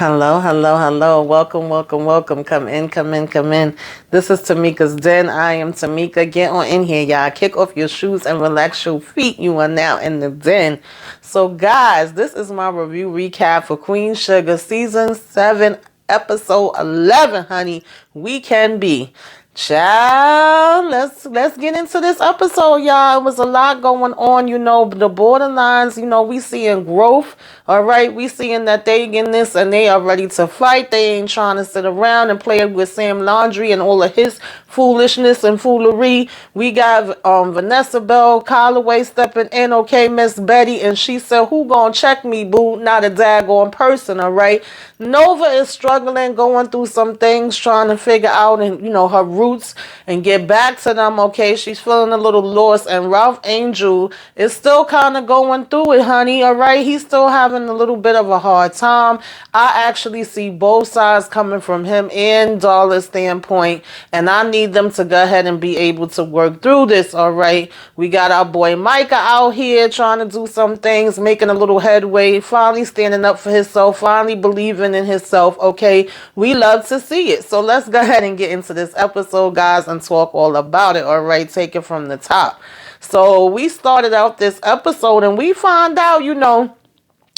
Hello, hello, hello. Welcome, welcome, welcome. Come in, come in, come in. This is Tamika's Den. I am Tamika. Get on in here, y'all. Kick off your shoes and relax your feet. You are now in the den. So, guys, this is my review recap for Queen Sugar Season 7, Episode 11, honey. We can be. Child, let's get into this episode, y'all. It was a lot going on, the borderlines, we seeing growth. All right, we seeing that they in this and they are ready to fight. They ain't trying to sit around and play with Sam Laundry and all of his foolishness and foolery. We got Vanessa Bell Calloway stepping in, okay, Miss Betty, and she said, "Who gonna check me, boo? Not a daggone person." All right, Nova is struggling, going through some things, trying to figure out and her roots and get back to them. Okay, she's feeling a little lost, and Ralph Angel is still kind of going through it, honey. All right, he's still having a little bit of a hard time. I actually see both sides coming from him and Darla's standpoint, and I need them to go ahead and be able to work through this. All right, we got our boy Micah out here trying to do some things, making a little headway, finally standing up for himself, finally believing in himself. Okay, we love to see it. So let's go ahead and get into this episode, guys, and talk all about it. All right, take it from the top. So we started out this episode and we find out,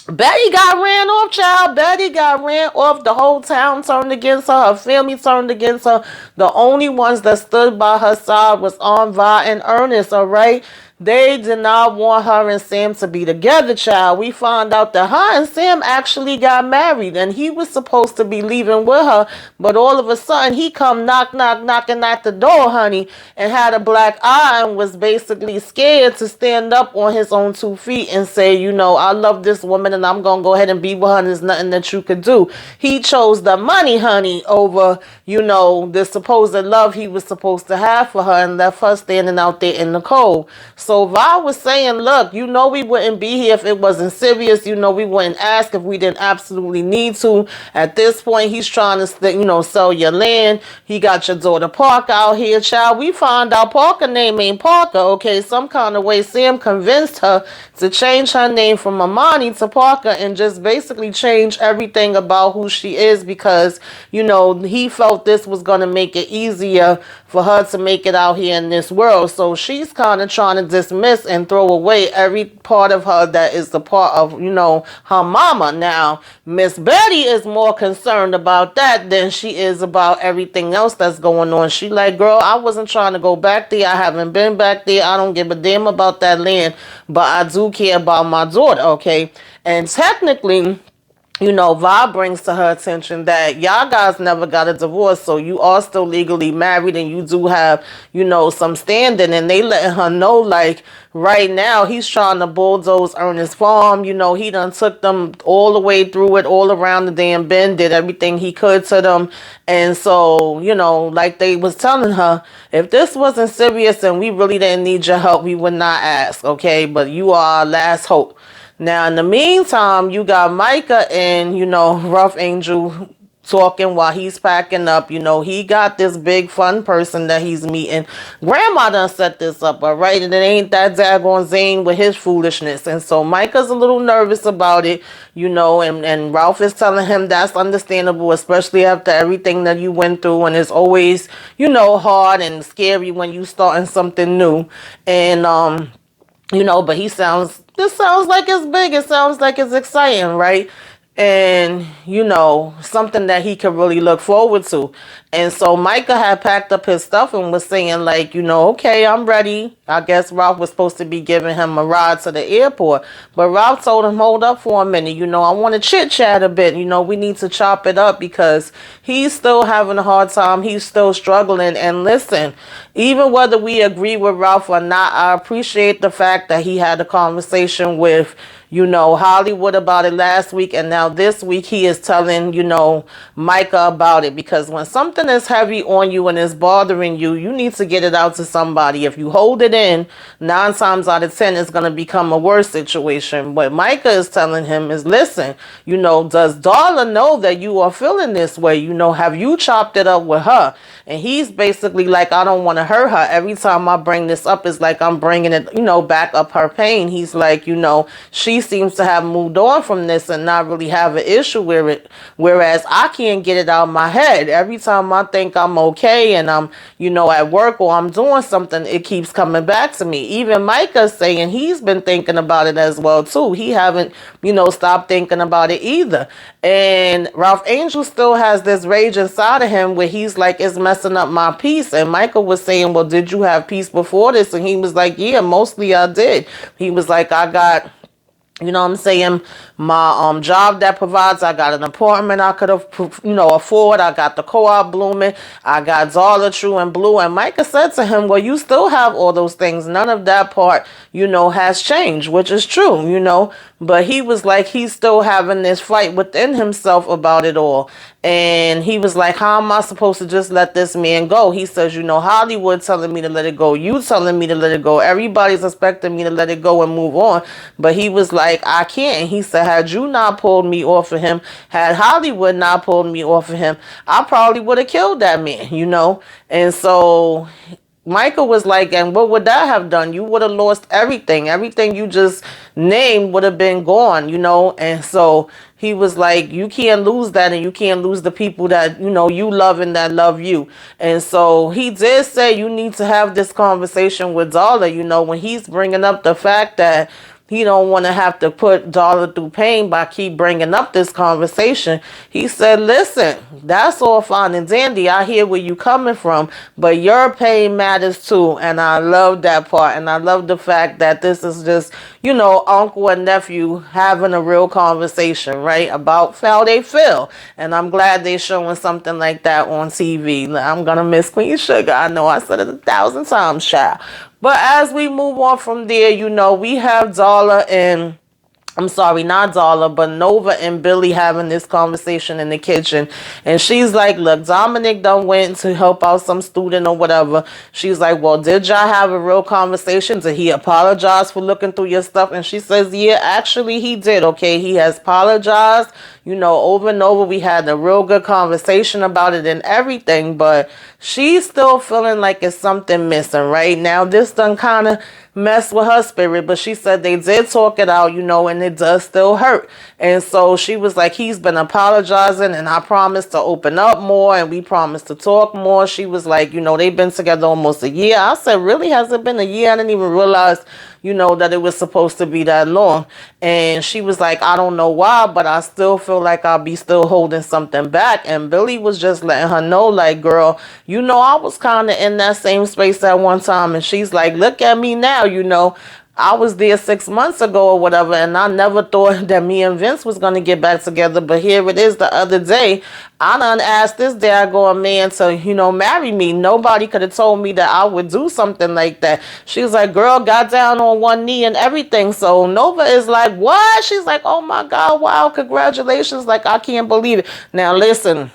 Betty got ran off, child. Betty got ran off. The whole town turned against her. Her family turned against her. The only ones that stood by her side was Aunt Vi and Ernest, all right? They did not want her and Sam to be together, child. We found out that her and Sam actually got married, and he was supposed to be leaving with her, but all of a sudden he come knocking at the door, honey, and had a black eye and was basically scared to stand up on his own 2 feet and say, I love this woman and I'm gonna go ahead and be with her and there's nothing that you could do. He chose the money, honey, over, the supposed love he was supposed to have for her, and left her standing out there in the cold. So Vi was saying, look, we wouldn't be here if it wasn't serious. We wouldn't ask if we didn't absolutely need to. At this point, he's trying to, sell your land. He got your daughter Parker out here, child. We found out Parker name ain't Parker, okay? Some kind of way Sam convinced her to change her name from Amani to Parker and just basically change everything about who she is because, he felt this was going to make it easier for her to make it out here in this world. So she's kind of trying to dismiss and throw away every part of her that is the part of, her mama. Now, Miss Betty is more concerned about that than she is about everything else that's going on. She like, girl, I wasn't trying to go back there. I haven't been back there. I don't give a damn about that land, but I do care about my daughter, okay? And technically, Vi brings to her attention that y'all guys never got a divorce, so you are still legally married and you do have, some standing, and they letting her know, like, right now, he's trying to bulldoze Ernest Farm. He done took them all the way through it, all around the damn bend, did everything he could to them. And so, like they was telling her, if this wasn't serious and we really didn't need your help, we would not ask, okay? But you are our last hope. Now, in the meantime, you got Micah and, Rough Angel talking while he's packing up. He got this big fun person that he's meeting. Grandma done set this up, all right? And it ain't that daggone Zane with his foolishness. And so Micah's a little nervous about it, and Ralph is telling him that's understandable, especially after everything that you went through. And it's always, hard and scary when you starting something new. And, but this sounds like it's big. It sounds like it's exciting, right? And, something that he could really look forward to. And so Micah had packed up his stuff and was saying, like, okay, I'm ready. I guess Ralph was supposed to be giving him a ride to the airport. But Ralph told him, hold up for a minute. I want to chit-chat a bit. We need to chop it up because he's still having a hard time. He's still struggling. And listen, even whether we agree with Ralph or not, I appreciate the fact that he had a conversation with Hollywood about it last week, and now this week he is telling, Micah about it, because when something is heavy on you and is bothering you, you need to get it out to somebody. If you hold it in, 9 times out of 10, it's going to become a worse situation. What Micah is telling him is, listen, does Darla know that you are feeling this way? Have you chopped it up with her? And he's basically like, I don't want to hurt her. Every time I bring this up, it's like I'm bringing it, back up her pain. He's like, she seems to have moved on from this and not really have an issue with it. Whereas I can't get it out of my head. Every time I think I'm okay and I'm, at work or I'm doing something, it keeps coming back to me. Even Micah's saying he's been thinking about it as well too. He haven't, stopped thinking about it either. And Ralph Angel still has this rage inside of him where he's like, it's messing up my peace. And Michael was saying, well, did you have peace before this? And he was like, yeah, mostly I did. He was like, I got, my job that provides, I got an apartment I could afford. I got the co-op blooming. I got Dollar True and Blue. And Micah said to him, well, you still have all those things. None of that part, has changed, which is true, But he was like, he's still having this fight within himself about it all. And he was like, how am I supposed to just let this man go? He says, Hollywood telling me to let it go. You telling me to let it go. Everybody's expecting me to let it go and move on. But he was like, I can't. And he said, had you not pulled me off of him, had Hollywood not pulled me off of him, I probably would have killed that man, And so Michael was like, and what would that have done? You would have lost everything. Everything you just named would have been gone, And so he was like, you can't lose that, and you can't lose the people that, you love and that love you. And so he did say you need to have this conversation with Dollar, when he's bringing up the fact that he don't want to have to put Dollar through pain by keep bringing up this conversation. He said, listen, that's all fine and dandy. I hear where you coming from, but your pain matters too. And I love that part. And I love the fact that this is just, uncle and nephew having a real conversation, right? About how they feel. And I'm glad they're showing something like that on TV. I'm going to miss QueenSugar. I know I said it 1,000 times, child. But as we move on from there, we have Dollar and, I'm sorry, not Dollar, but Nova and Billy having this conversation in the kitchen. And she's like, look, Dominic done went to help out some student or whatever. She's like, well, did y'all have a real conversation? Did he apologize for looking through your stuff? And she says, yeah, actually he did, okay? He has apologized, over and over. We had a real good conversation about it and everything, but she's still feeling like it's something missing right now. This done kind of mess with her spirit, but she said they did talk it out, and it does still hurt. And so she was like, he's been apologizing, and I promised to open up more, and we promised to talk more. She was like, they've been together almost a year. I said, really? Has it been a year? I didn't even realize that it was supposed to be that long. And she was like, I don't know why, but I still feel like I'll be still holding something back. And Billy was just letting her know, like, girl, I was kind of in that same space at one time. And she's like, look at me now, I was there 6 months ago or whatever, and I never thought that me and Vince was going to get back together. But here it is the other day. I done asked this daggone man to, marry me. Nobody could have told me that I would do something like that. She was like, girl, got down on one knee and everything. So Nova is like, what? She's like, oh my God, wow, congratulations. Like, I can't believe it. Now, listen,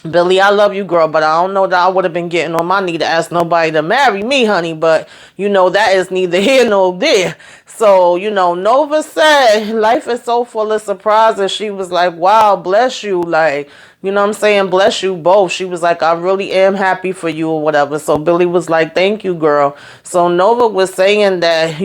Billy, I love you, girl, but I don't know that I would have been getting on my knee to ask nobody to marry me, honey. But, that is neither here nor there. So, Nova said life is so full of surprises. She was like, wow, bless you. Like, bless you both. She was like, I really am happy for you or whatever. So Billy was like, thank you, girl. So Nova was saying that,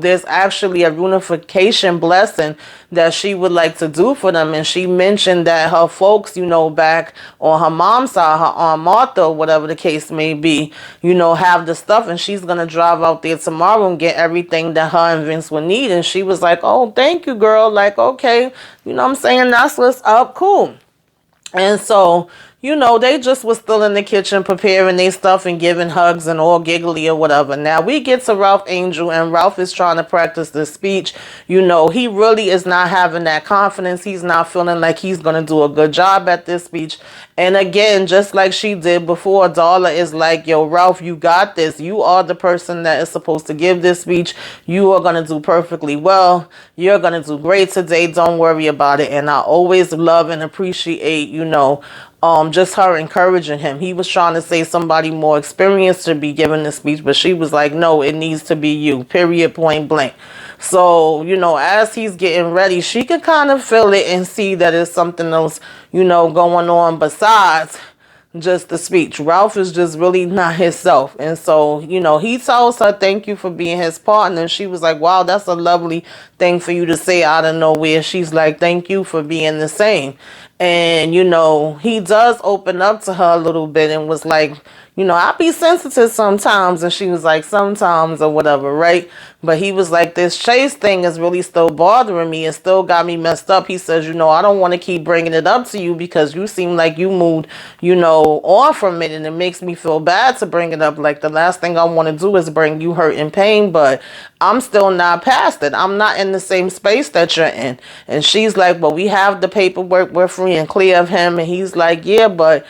there's actually a unification blessing that she would like to do for them. And she mentioned that her folks, back on her mom's side, her Aunt Martha, or whatever the case may be, have the stuff, and she's going to drive out there tomorrow and get everything that her and Vince would need. And she was like, oh, thank you, girl. Like, okay, that's what's up. Cool. And so, they just was still in the kitchen preparing their stuff and giving hugs and all giggly or whatever. Now we get to Ralph Angel, and Ralph is trying to practice this speech. He really is not having that confidence. He's not feeling like he's going to do a good job at this speech. And again, just like she did before, Darla is like, yo, Ralph, you got this. You are the person that is supposed to give this speech. You are going to do perfectly well. You're going to do great today. Don't worry about it. And I always love and appreciate, just her encouraging him. He was trying to say somebody more experienced to be giving the speech, but she was like, no, it needs to be you, period, point blank. So, as he's getting ready, she can kind of feel it and see that it's something else, going on besides just the speech. Ralph is just really not himself. And so, he tells her thank you for being his partner. And she was like, wow, that's a lovely thing for you to say out of nowhere. She's like, thank you for being the same. And, he does open up to her a little bit and was like, I be sensitive sometimes. And she was like, sometimes or whatever, right? But he was like, this Chase thing is really still bothering me. It still got me messed up. He says, I don't want to keep bringing it up to you because you seem like you moved, on from it. And it makes me feel bad to bring it up. Like the last thing I want to do is bring you hurt and pain. But I'm still not past it. I'm not in the same space that you're in. And she's like, well, we have the paperwork. We're free and clear of him. And he's like, yeah, but,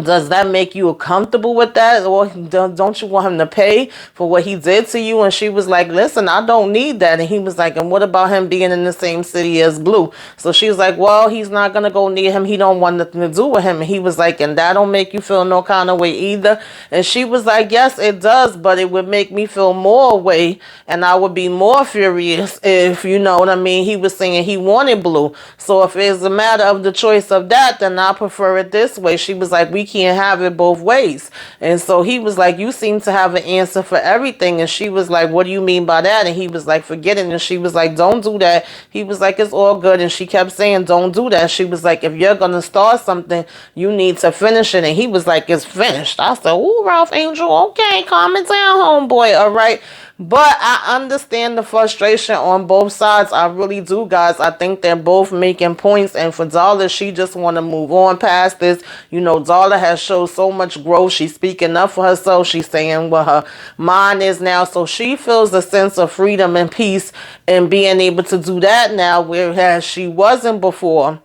does that make you comfortable with that? Or don't you want him to pay for what he did to you? And she was like, listen, I don't need that. And he was like, and what about him being in the same city as Blue? So she was like, well, he's not going to go near him. He don't want nothing to do with him. And he was like, and that don't make you feel no kind of way either? And she was like, yes, it does, but it would make me feel more way. And I would be more furious if, you know what I mean? He was saying he wanted Blue. So if it's a matter of the choice of that, then I prefer it this way. She was like, we can't have it both ways. And so he was like, you seem to have an answer for everything. And she was like, what do you mean by that? And he was like, forget it. And she was like, don't do that. He was like, it's all good. And she kept saying, don't do that. She was like, if you're going to start something, you need to finish it. And he was like, it's finished. I said, ooh, Ralph Angel, okay, calm it down, homeboy. All right. But I understand the frustration on both sides. I really do, guys. I think they're both making points. And for Darla, she just want to move on past this. Darla has showed so much growth. She's speaking up for herself. She's saying what her mind is now. So she feels a sense of freedom and peace and being able to do that now, whereas she wasn't before.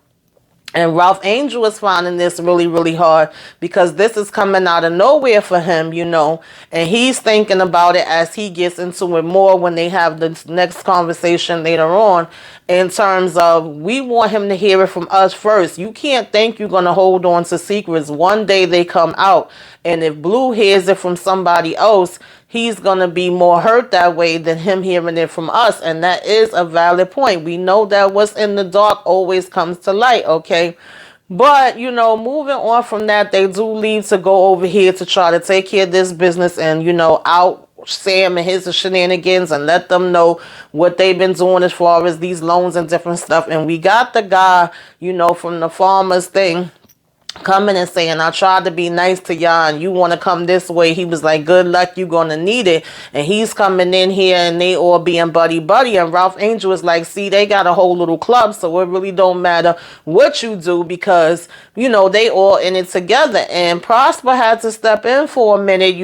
And Ralph Angel is finding this really, really hard because this is coming out of nowhere for him, and he's thinking about it as he gets into it more when they have the next conversation later on, in terms of we want him to hear it from us first. You can't think you're going to hold on to secrets. One day they come out, and if Blue hears it from somebody else, he's going to be more hurt that way than him hearing it from us. And that is a valid point. We know that what's in the dark always comes to light, okay? But, moving on from that, they do leave to go over here to try to take care of this business and, out Sam and his shenanigans and let them know what they've been doing as far as these loans and different stuff. And we got the guy, from the farmers thing coming and saying, I tried to be nice to y'all and you want to come this way. He was like, good luck, you're going to need it. And he's coming in here and they all being buddy. And Ralph Angel is like, see, they got a whole little club, so it really don't matter what you do because, they all in it together. And Prosper had to step in for a minute.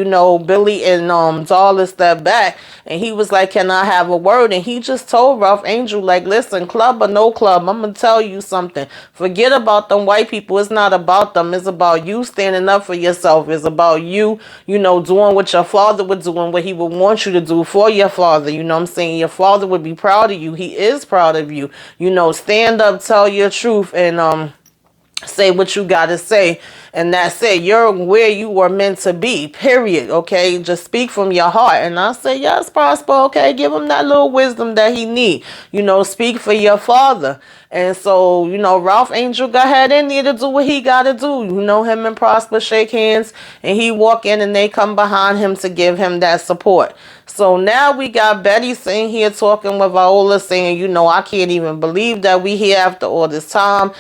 Billy and Darla stepped back and he was like, can I have a word? And he just told Ralph Angel, like, listen, club or no club, I'm going to tell you something. Forget about them white people. It's not about them. It's about you standing up for yourself. It's about you, doing what your father would do and what he would want you to do for your father. You know what I'm saying? Your father would be proud of you. He is proud of you. Stand up, tell your truth, and say what you got to say. And that's it. You're where you were meant to be, period. Okay, just speak from your heart. And I say, yes, Prosper. Okay, give him that little wisdom that he need. Speak for your father. And so, Ralph Angel got ahead in there to do what he got to do. Him and Prosper shake hands and he walk in and they come behind him to give him that support. So now we got Betty sitting here talking with Viola saying, I can't even believe that we here after all this time.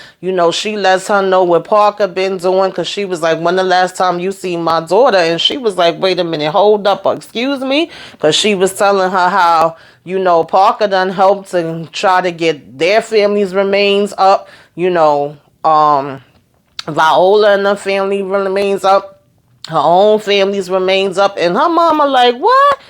She lets her know what Parker been doing because she was like, when the last time you seen my daughter? And she was like, wait a minute, hold up, excuse me? Because she was telling her how, Parker done helped to try to get their family's remains up. Viola and her family remains up. Her own family's remains up. And her mama like, what?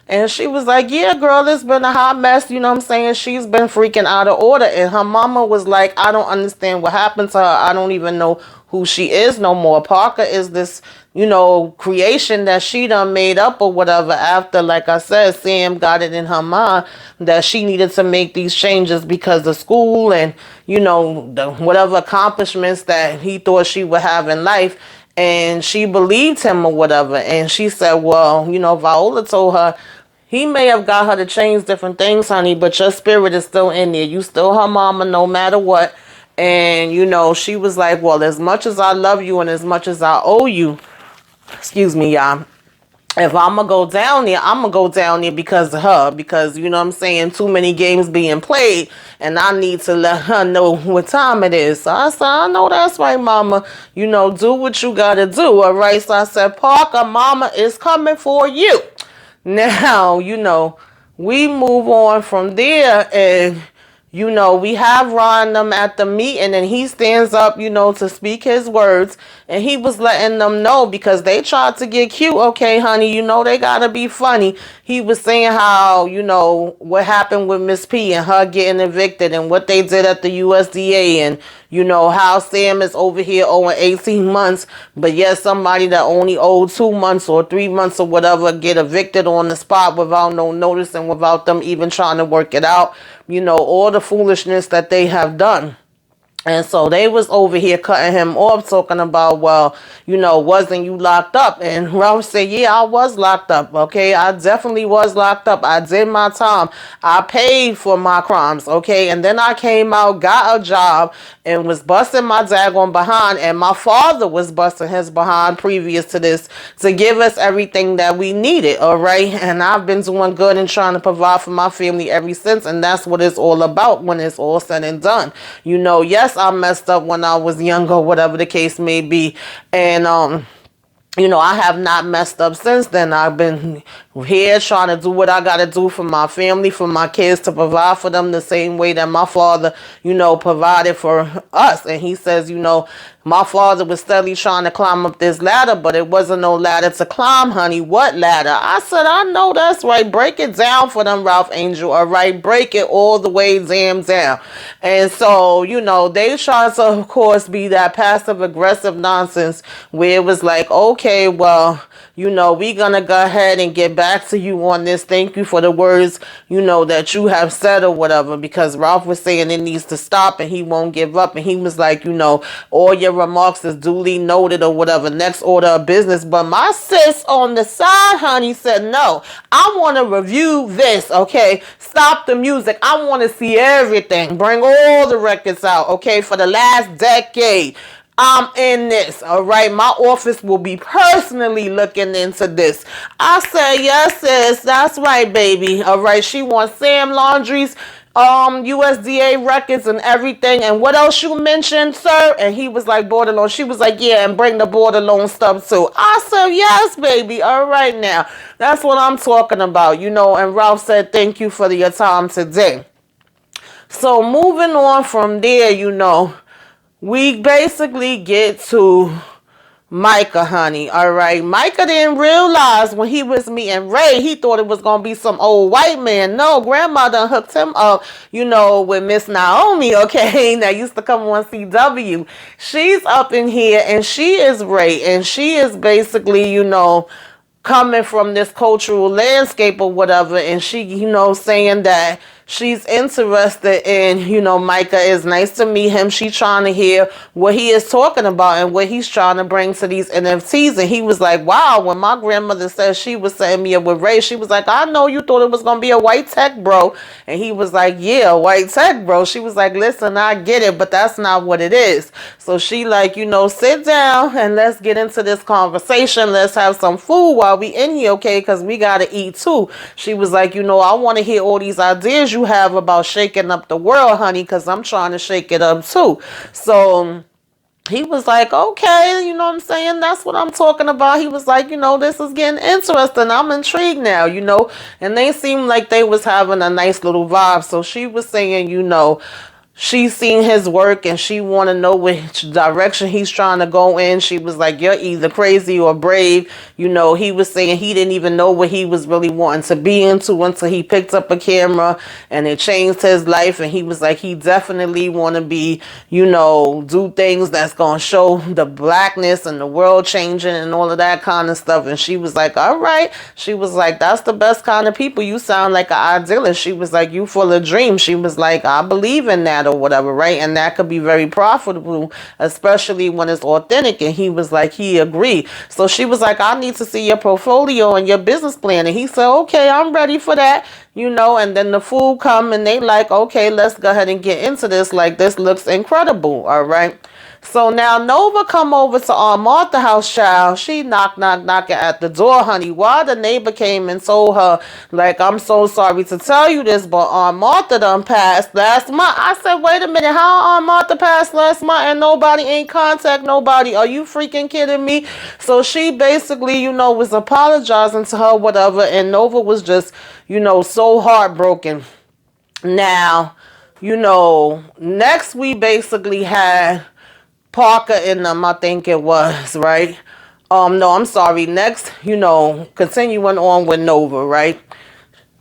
And she was like, yeah, girl, it's been a hot mess. You know what I'm saying? She's been freaking out of order. And her mama was like, I don't understand what happened to her. I don't even know who she is no more. Parker is this, creation that she done made up or whatever after, like I said, Sam got it in her mind that she needed to make these changes because of school and, whatever accomplishments that he thought she would have in life. And she believed him or whatever. And she said, well, Viola told her, he may have got her to change different things, honey, but your spirit is still in there. You still her mama no matter what. And, you know, she was like, well, as much as I love you and as much as I owe you, excuse me, y'all, if I'm going to go down there, I'm going to go down there because of her. Because, you know what I'm saying, too many games being played. And I need to let her know what time it is. So I said, I know that's right, mama. You know, do what you got to do. All right. So I said, Parker, mama is coming for you. Now, you know, we move on from there, and you know, we have Ron them at the meeting, and he stands up, you know, to speak his words. And he was letting them know, because they tried to get cute. Okay, honey, you know, they gotta be funny. He was saying how, you know, what happened with Miss P and her getting evicted, and what they did at the USDA, and, you know, how Sam is over here owing 18 months, but yet somebody that only owed 2 months or 3 months or whatever get evicted on the spot without no notice and without them even trying to work it out. You know, all the foolishness that they have done. And so they was over here cutting him off, talking about, well, you know, wasn't you locked up? And Ralph said, yeah, I was locked up. Okay, I definitely was locked up. I did my time. I paid for my crimes. Okay, and then I came out, got a job, and was busting my daggone behind. And my father was busting his behind previous to this to give us everything that we needed. All right, and I've been doing good and trying to provide for my family ever since. And that's what it's all about when it's all said and done. You know, yes, I messed up when I was younger, whatever the case may be. And, you know, I have not messed up since then. I've been here trying to do what I got to do for my family, for my kids, to provide for them the same way that my father, you know, provided for us. And he says, you know, my father was steadily trying to climb up this ladder, but it wasn't no ladder to climb, honey. What ladder? I said, I know that's right. Break it down for them, Ralph Angel. All right, break it all the way damn down. And so, you know, they try to, of course, be that passive aggressive nonsense where it was like, okay, well, you know, we gonna go ahead and get back to you on this. Thank you for the words, you know, that you have said or whatever, because Ralph was saying it needs to stop and he won't give up. And he was like, you know, all your remarks is duly noted or whatever. Next order of business. But my sis on the side, honey, said, no, I want to review this. Okay, stop the music. I want to see everything. Bring all the records out. Okay, for the last decade. I'm in this, all right? My office will be personally looking into this. I said, yes, sis, that's right, baby. All right, she wants Sam Laundry's USDA records and everything. And what else you mentioned, sir? And he was like, border loan. She was like, yeah, and bring the border loan stuff too. I said, yes, baby. All right, now. That's what I'm talking about, you know. And Ralph said, thank you for your time today. So moving on from there, you know, we basically get to Micah, honey. All right. Micah didn't realize when he was meeting Ray, he thought it was going to be some old white man. No, grandmother hooked him up, you know, with Miss Naomi, okay, that used to come on CW. She's up in here, and she is Ray, and she is basically, you know, coming from this cultural landscape or whatever, and she, you know, saying that she's interested in, you know, Micah. Is nice to meet him. She's trying to hear what he is talking about and what he's trying to bring to these NFTs. And he was like, wow, when my grandmother said she was setting me up with Ray, she was like, I know you thought it was going to be a white tech bro. And he was like, yeah, white tech bro. She was like, listen, I get it, but that's not what it is. So she like, you know, sit down and let's get into this conversation. Let's have some food while we in here, okay? Because we got to eat too. She was like, you know, I want to hear all these ideas you have about shaking up the world, honey, because I'm trying to shake it up too. So he was like, okay, you know what I'm saying? That's what I'm talking about. He was like, you know, this is getting interesting. I'm intrigued now, you know. And they seemed like they was having a nice little vibe. So she was saying, you know, she's seen his work and she want to know which direction he's trying to go in. She was like, you're either crazy or brave. You know, he was saying he didn't even know what he was really wanting to be into until he picked up a camera and it changed his life. And he was like, he definitely want to be, you know, do things that's going to show the blackness and the world changing and all of that kind of stuff. And she was like, all right. She was like, that's the best kind of people. You sound like an idealist. She was like, you full of dreams. She was like, I believe in that. that or whatever, right? And that could be very profitable, especially when it's authentic. And he was like, he agreed. So she was like, I need to see your portfolio and your business plan. And he said, okay, I'm ready for that, and then the food come and they like, okay, let's go ahead and get into this. Like, this looks incredible. All right. So now Nova come over to Aunt Martha house, child. She knocking at the door, honey. Why the neighbor came and told her, like, I'm so sorry to tell you this, but Aunt Martha done passed last month. I said, wait a minute, how Aunt Martha passed last month and nobody ain't contact nobody? Are you freaking kidding me? So she basically, was apologizing to her, whatever, and Nova was just, so heartbroken. Now, next we basically had Parker and them, I think it was, right? No, I'm sorry. Next, continuing on with Nova, right?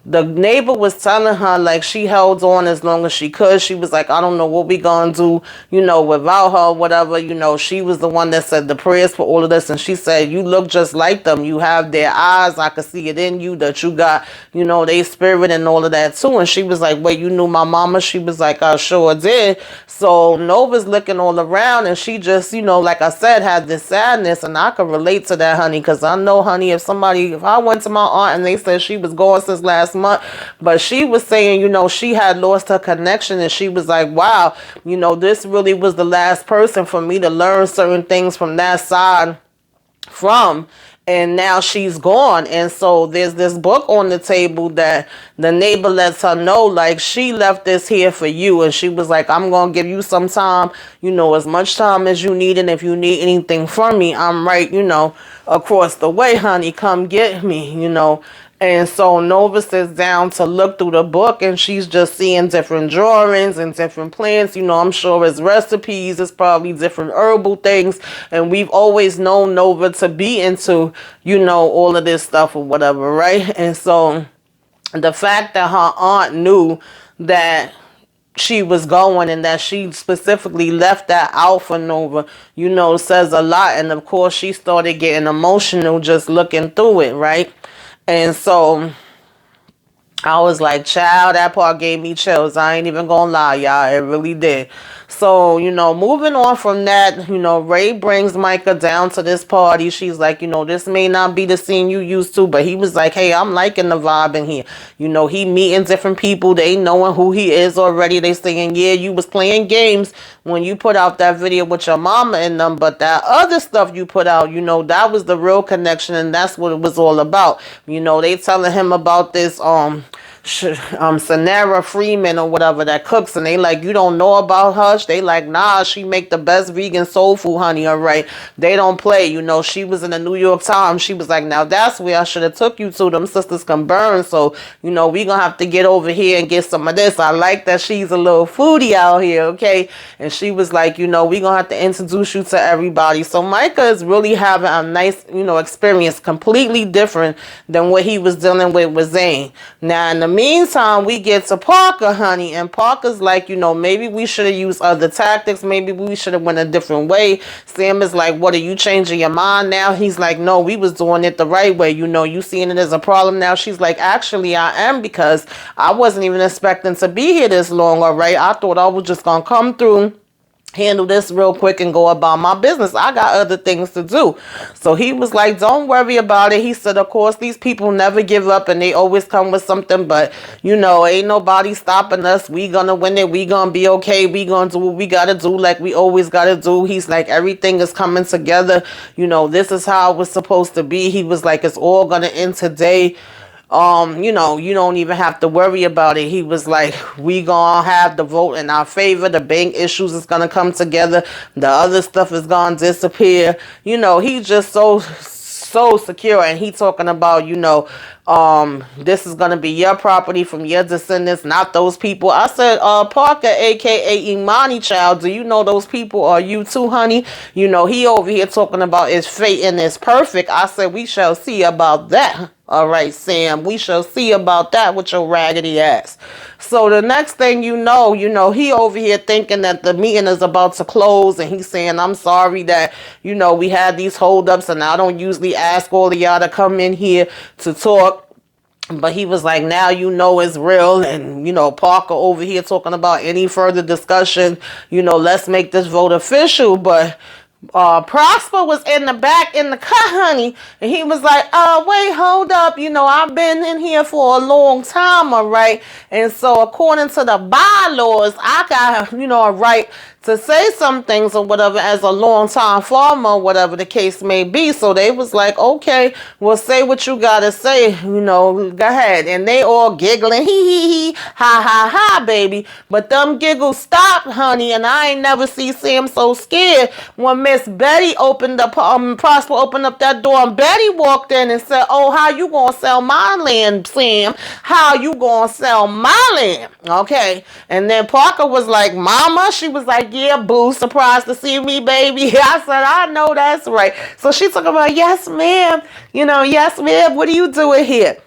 The neighbor was telling her, like, she held on as long as she could. She was like, I don't know what we gonna do, without her, whatever. She was the one that said the prayers for all of this. And she said, you look just like them. You have their eyes. I could see it in you that you got, their spirit and all of that too. And she was like, wait, you knew my mama? She was like, I sure did. So Nova's looking all around and she just, like I said, had this sadness. And I can relate to that, honey, because I know, honey, if I went to my aunt and they said she was gone since last month, but she was saying, she had lost her connection, and she was like, wow, this really was the last person for me to learn certain things from that side from, and now she's gone. And so there's this book on the table that the neighbor lets her know, like, she left this here for you. And she was like, I'm gonna give you some time, as much time as you need, and if you need anything from me, I'm right, across the way, honey, come get me, And so Nova sits down to look through the book, and she's just seeing different drawings and different plants. I'm sure it's recipes. It's probably different herbal things. And we've always known Nova to be into, all of this stuff or whatever, right? And so the fact that her aunt knew that she was going and that she specifically left that out for Nova, says a lot. And of course, she started getting emotional just looking through it, right? And so I was like, child, that part gave me chills. I ain't even gonna lie, y'all. It really did. So, moving on from that, Ray brings Micah down to this party. She's like, this may not be the scene you used to, but he was like, hey, I'm liking the vibe in here. He meeting different people. They knowing who he is already. They saying, yeah, you was playing games when you put out that video with your mama and them, but that other stuff you put out, that was the real connection, and that's what it was all about. They telling him about this, Sanara Freeman or whatever that cooks, and they like, you don't know about her? They like, nah, she make the best vegan soul food, honey. All right, they don't play. She was in the New York Times. She was like, now that's where I should have took you to. Them sisters can burn, so we gonna have to get over here and get some of this. I like that she's a little foodie out here, okay? And she was like, we gonna have to introduce you to everybody. So Micah is really having a nice, experience, completely different than what he was dealing with Zane. Now in the meantime, we get to Parker, honey, and Parker's like, maybe we should have used other tactics. Maybe we should have went a different way. Sam is like, what, are you changing your mind now? He's like, no, we was doing it the right way. You seeing it as a problem now? She's like, actually, I am, because I wasn't even expecting to be here this long, all right? I thought I was just gonna come through, handle this real quick and go about my business. I got other things to do. So he was like, don't worry about it. He said, of course, these people never give up and they always come with something, but ain't nobody stopping us. We gonna win it. We gonna be okay. We gonna do what we gotta do, like we always gotta do. He's like, everything is coming together. This is how it was supposed to be. He was like, it's all gonna end today. You don't even have to worry about it. He was like, we gonna have the vote in our favor. The bank issues is gonna come together. The other stuff is gonna disappear. He's just so secure. And he talking about, this is gonna be your property from your descendants, not those people. I said, Parker, aka Imani, child, do you know those people are you too, honey? He over here talking about it's fate and it's perfect. I said, we shall see about that. All right, Sam, we shall see about that with your raggedy ass. So the next thing you know, he over here thinking that the meeting is about to close, and he's saying, I'm sorry that, we had these holdups, and I don't usually ask all of y'all to come in here to talk. But he was like, now you know it's real. And, Parker over here talking about any further discussion, let's make this vote official. But Prosper was in the back in the car, honey, and he was like, wait, hold up, I've been in here for a long time, all right, and so according to the bylaws, I got, a right to say some things or whatever as a long-time farmer, whatever the case may be. So they was like, okay, well, say what you gotta say, go ahead. And they all giggling, hee, ha, ha, ha, baby. But them giggles stopped, honey, and I ain't never see Sam so scared when Miss Betty Prosper opened up that door, and Betty walked in and said, oh, how you gonna sell my land, Sam? How you gonna sell my land? Okay. And then Parker was like, mama, she was like, yeah, boo, surprised to see me, baby. I said, I know that's right. So she talking about, yes, ma'am. Yes, ma'am. What are you doing here?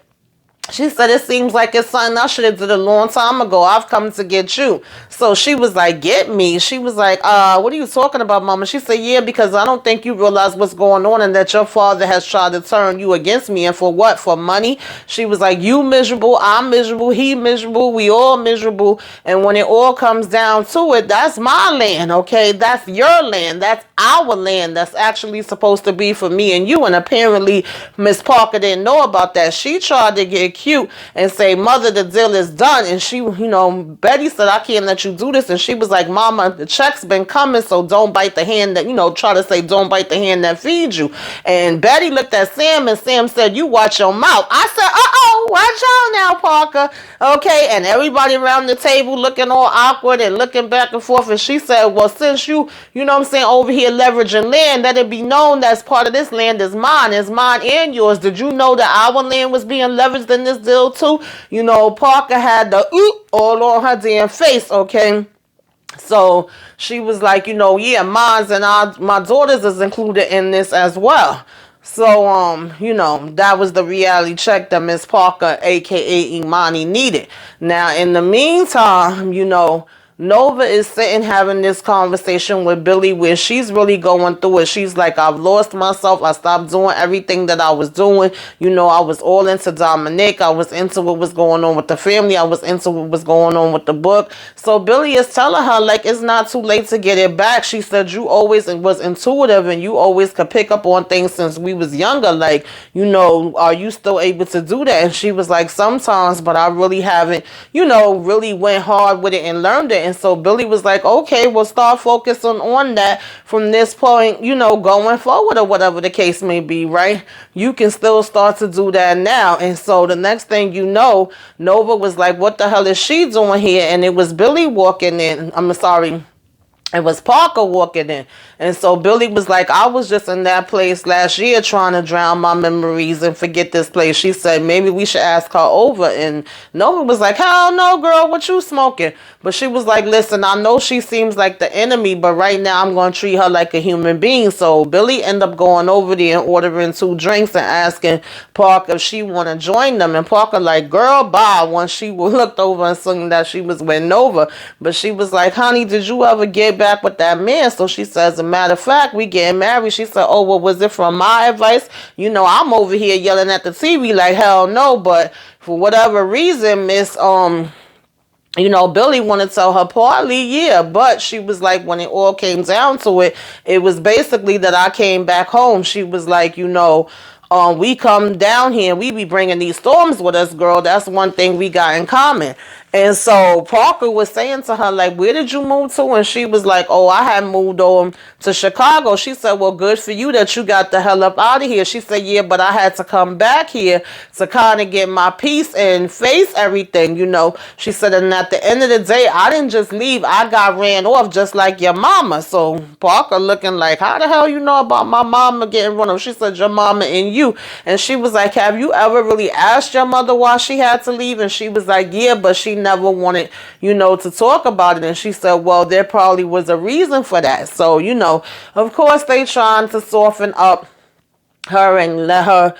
She said, it seems like it's something I should have did a long time ago. I've come to get you. So she was like, get me? She was like, what are you talking about, mama? She said, yeah, because I don't think you realize what's going on and that your father has tried to turn you against me. And for what? For money? She was like, you miserable, I'm miserable, he miserable, we all miserable. And when it all comes down to it, that's my land, okay? That's your land. That's our land. That's actually supposed to be for me and you. And apparently Miss Parker didn't know about that. She tried to get cute and say, mother, the deal is done. And she, Betty said, I can't let you do this. And she was like, mama, the check's been coming, so don't bite the hand that, try to say, don't bite the hand that feeds you. And Betty looked at Sam, and Sam said, you watch your mouth. I said, watch out now, Parker. Okay. And everybody around the table looking all awkward and looking back and forth. And she said, well, since you over here leveraging land, let it be known that's part of this land is mine. It's mine and yours. Did you know that our land was being leveraged in this deal too? Parker had the all on her damn face, okay? So she was like, yeah, mines and my daughters is included in this as well. So, that was the reality check that Miss Parker, aka Imani, needed. Now, in the meantime, Nova is sitting having this conversation with Billy where she's really going through it. She's like, I've lost myself. I stopped doing everything that I was doing. I was all into Dominic. I was into what was going on with the family. I was into what was going on with the book. So Billy is telling her, like, it's not too late to get it back. She said, you always was intuitive and you always could pick up on things since we was younger. Like, are you still able to do that? And she was like, sometimes, but I really haven't, really went hard with it and learned it. And so Billy was like, okay, we'll start focusing on that from this point, going forward or whatever the case may be, right? You can still start to do that now. And so the next thing you know, Nova was like, what the hell is she doing here? And it was Billy walking in. I'm sorry. It was Parker walking in. And so Billy was like, I was just in that place last year trying to drown my memories and forget this place. She said, maybe we should ask her over. And Nova was like, hell no, girl, what you smoking? But she was like, listen, I know she seems like the enemy, but right now I'm going to treat her like a human being. So Billy ended up going over there and ordering 2 drinks and asking Parker if she want to join them. And Parker like, girl, bye, once she looked over and seen that she was with Nova. But she was like, honey, did you ever get back with that man? So she says, as a matter of fact, we getting married. She said, oh, well, was it from my advice? I'm over here yelling at the TV like, hell no. But for whatever reason, Billy wanted to tell her partly, yeah, but she was like, when it all came down to it, it was basically that I came back home. She was like, we come down here, we be bringing these storms with us, girl. That's one thing we got in common. And so Parker was saying to her, like, where did you move to? And she was like, oh, I had moved on to Chicago. She said, well, good for you that you got the hell up out of here. She said, yeah, but I had to come back here to kind of get my peace and face everything, She said, and at the end of the day, I didn't just leave. I got ran off just like your mama. So Parker looking like, how the hell you know about my mama getting run off? She said, your mama and you. And she was like, have you ever really asked your mother why she had to leave? And she was like, yeah, but she never wanted, to talk about it. And she said, well, there probably was a reason for that. So, of course they trying to soften up her and let her,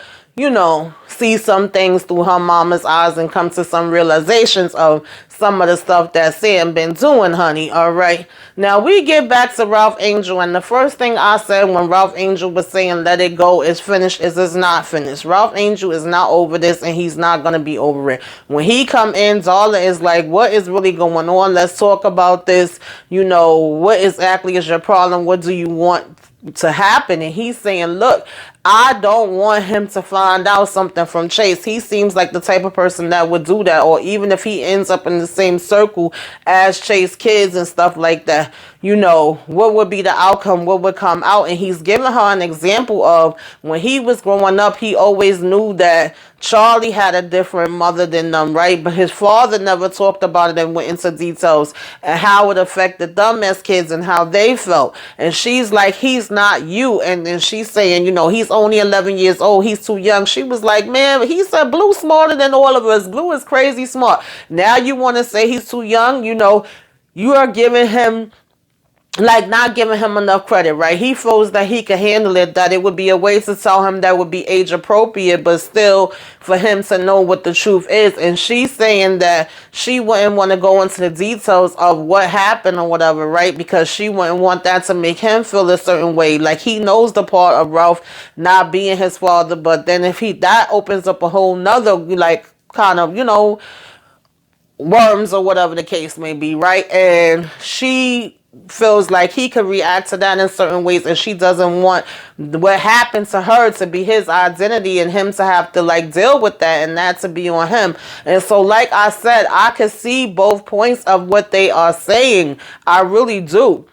see some things through her mama's eyes and come to some realizations of some of the stuff that Sam been doing, honey. All right. Now we get back to Ralph Angel, and the first thing I said when Ralph Angel was saying let it go is finished is it's not finished. Ralph Angel is not over this, and he's not gonna be over it. When he come in, Darla is like, what is really going on? Let's talk about this. You know, what exactly is your problem? What do you want to happen? And he's saying, look, I don't want him to find out something from Chase. He seems like the type of person that would do that, or even if he ends up in the same circle as Chase kids and stuff like that, you know, what would be the outcome? What would come out? And he's giving her an example of when he was growing up, he always knew that Charlie had a different mother than them, right? But his father never talked about it and went into details and how it affected them as kids and how they felt. And she's like, he's not you. And then she's saying, you know, he's only 11 years old. He's too young. She was like, man, he said Blue smarter than all of us. Blue is crazy smart. Now you want to say he's too young? You know, you are giving him, like, not giving him enough credit, right? He feels that he can handle it, that it would be a way to tell him that would be age appropriate, but still for him to know what the truth is. And she's saying that she wouldn't want to go into the details of what happened or whatever, right? Because she wouldn't want that to make him feel a certain way. Like, he knows the part of Ralph not being his father, but then if that opens up a whole nother, like, kind of, you know, worms or whatever the case may be, right? And she feels like he could react to that in certain ways, and she doesn't want what happened to her to be his identity and him to have to like deal with that and that to be on him. And so, like I said, I could see both points of what they are saying. I really do.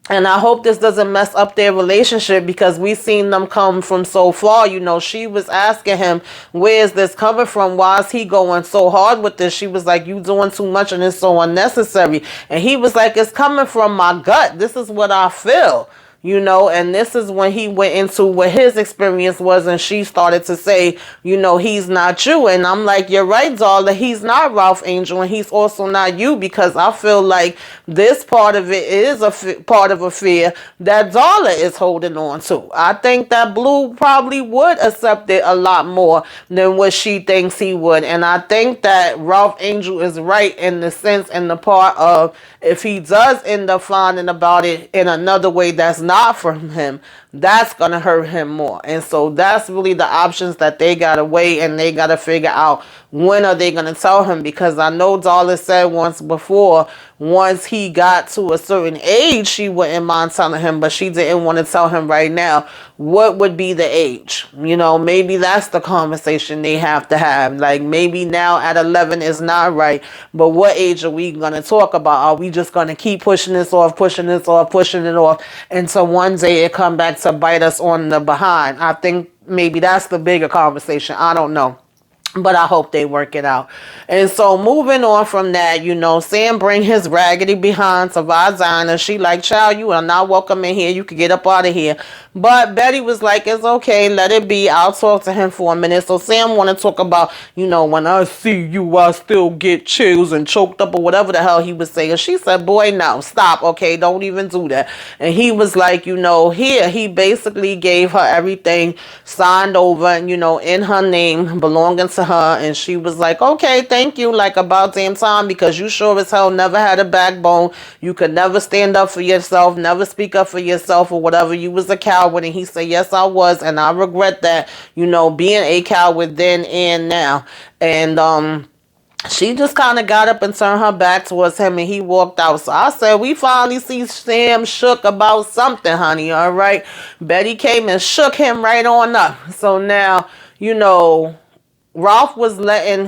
And I hope this doesn't mess up their relationship, because we've seen them come from so far. You know, she was asking him, where is this coming from? Why is he going so hard with this? She was like, you doing too much and it's so unnecessary. And he was like, it's coming from my gut. This is what I feel. You know, and this is when he went into what his experience was, and she started to say, you know, he's not you. And I'm like, you're right, Darla, he's not Ralph Angel, and he's also not you, because I feel like this part of it is part of a fear that Darla is holding on to. I think that Blue probably would accept it a lot more than what she thinks he would. And I think that Ralph Angel is right in the sense and the part of, if he does end up finding about it in another way that's not from him, that's going to hurt him more. And so that's really the options that they got to weigh, and they got to figure out when are they going to tell him. Because I know Darla said once before, once he got to a certain age, she wouldn't mind telling him, but she didn't want to tell him right now what would be the age. You know, maybe that's the conversation they have to have. Like, maybe now at 11 is not right, but what age are we going to talk about? Are we just going to keep pushing this off, pushing it off until one day it come back to bite us on the behind? I think maybe that's the bigger conversation. I don't know. But I hope they work it out. And so moving on from that, you know, Sam bring his raggedy behind to Vagina. She like, child, you are not welcome in here. You can get up out of here. But Betty was like, it's okay. Let it be. I'll talk to him for a minute. So Sam want to talk about, you know, when I see you, I still get chills and choked up or whatever the hell he was saying. She said, boy, no, stop. Okay, don't even do that. And he was like, you know, here, he basically gave her everything signed over, and, you know, in her name, belonging to her. And she was like, okay, thank you, like about damn time, because you sure as hell never had a backbone. You could never stand up for yourself, never speak up for yourself or whatever. You was a coward. And he said, yes, I was, and I regret that, you know, being a coward then and now. And she just kind of got up and turned her back towards him, and he walked out. So I said, we finally see Sam shook about something, honey. All right. Betty came and shook him right on up. So now, you know, Ralph was letting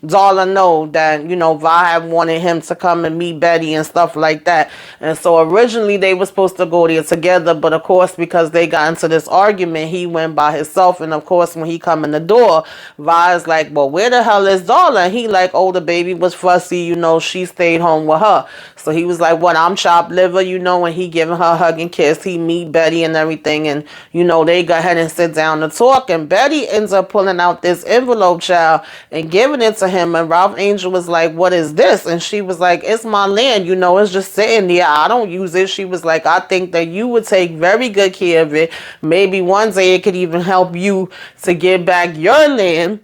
Darla know that, you know, Vi had wanted him to come and meet Betty and stuff like that. And so originally they were supposed to go there together, but of course, because they got into this argument, he went by himself. And of course, when he come in the door, Vi's like, well, where the hell is Darla? And he like, oh, the baby was fussy, you know, she stayed home with her. So he was like, what, I'm chopped liver, you know, and he giving her a hug and kiss. He meet Betty and everything, and, you know, they go ahead and sit down to talk. And Betty ends up pulling out this envelope, child, and giving it to him. And Ralph Angel was like, what is this? And she was like, it's my land, you know, it's just sitting there, I don't use it. She was like, I think that you would take very good care of it. Maybe one day it could even help you to get back your land.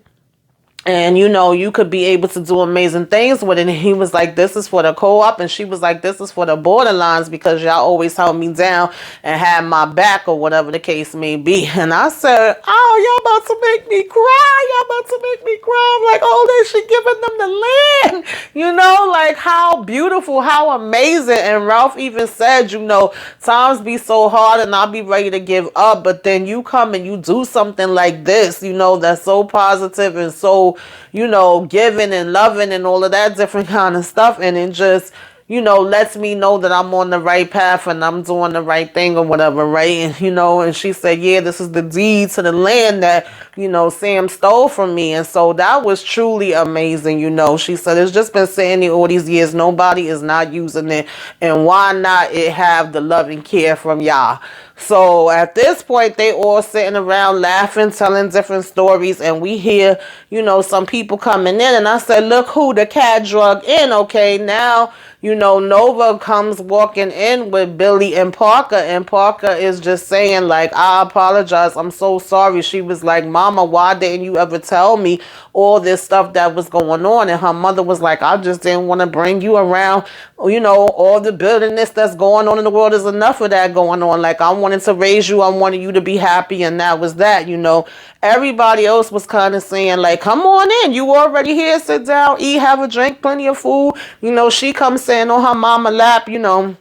And you know, you could be able to do amazing things with it. And he was like, this is for the co-op, and she was like, this is for the borderlines, because y'all always held me down and had my back, or whatever the case may be. And I said, oh, y'all about to make me cry, y'all about to make me cry. I'm like, oh, they should giving them the land, you know, like how beautiful, how amazing. And Ralph even said, you know, times be so hard and I'll be ready to give up, but then you come and you do something like this, you know, that's so positive and so, you know, giving and loving and all of that different kind of stuff. And it just, you know, lets me know that I'm on the right path and I'm doing the right thing or whatever, right? And, you know, and she said, yeah, this is the deed to the land that, you know, Sam stole from me. And so that was truly amazing, you know. She said, it's just been sitting there all these years. Nobody is not using it. And why not it have the love and care from y'all? So at this point, they all sitting around laughing, telling different stories, and we hear, you know, some people coming in, and I said, look who the cat drug in, okay? Now, you know, Nova comes walking in with Billy and Parker is just saying, like, I apologize, I'm so sorry. She was like, Mama, why didn't you ever tell me all this stuff that was going on? And her mother was like, I just didn't want to bring you around, you know, all the buildingness that's going on in the world. Is enough of that going on. Like, I wanted to raise you, I wanted you to be happy, and that was that, you know. Everybody else was kind of saying, like, come on in, you already here, sit down, eat, have a drink, plenty of food. You know, she comes sitting on her mama lap, you know.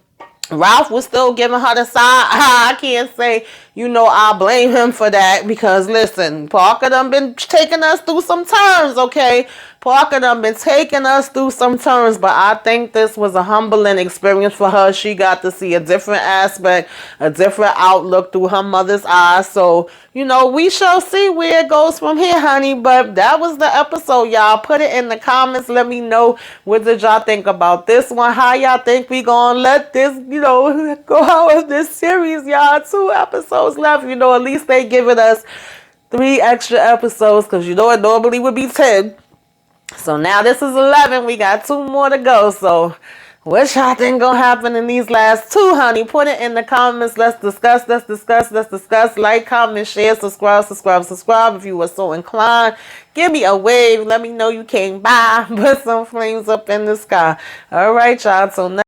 Ralph was still giving her the side. I can't say, you know, I blame him for that, because listen, Parker done been taking us through some turns, okay? Parker done been taking us through some turns, but I think this was a humbling experience for her. She got to see a different aspect, a different outlook through her mother's eyes. So, you know, we shall see where it goes from here, honey. But that was the episode, y'all. Put it in the comments. Let me know, what did y'all think about this one? How y'all think we gonna let this, you know, go out with this series, y'all? 2 episodes left. You know, at least they giving us 3 extra episodes, because you know it normally would be 10. So now this is 11. We got 2 more to go. So what y'all think gonna happen in these last 2, honey? Put it in the comments. Let's discuss. Let's discuss. Let's discuss. Like, comment, share, subscribe, subscribe, subscribe if you were so inclined. Give me a wave. Let me know you came by. Put some flames up in the sky. All right, y'all. Till next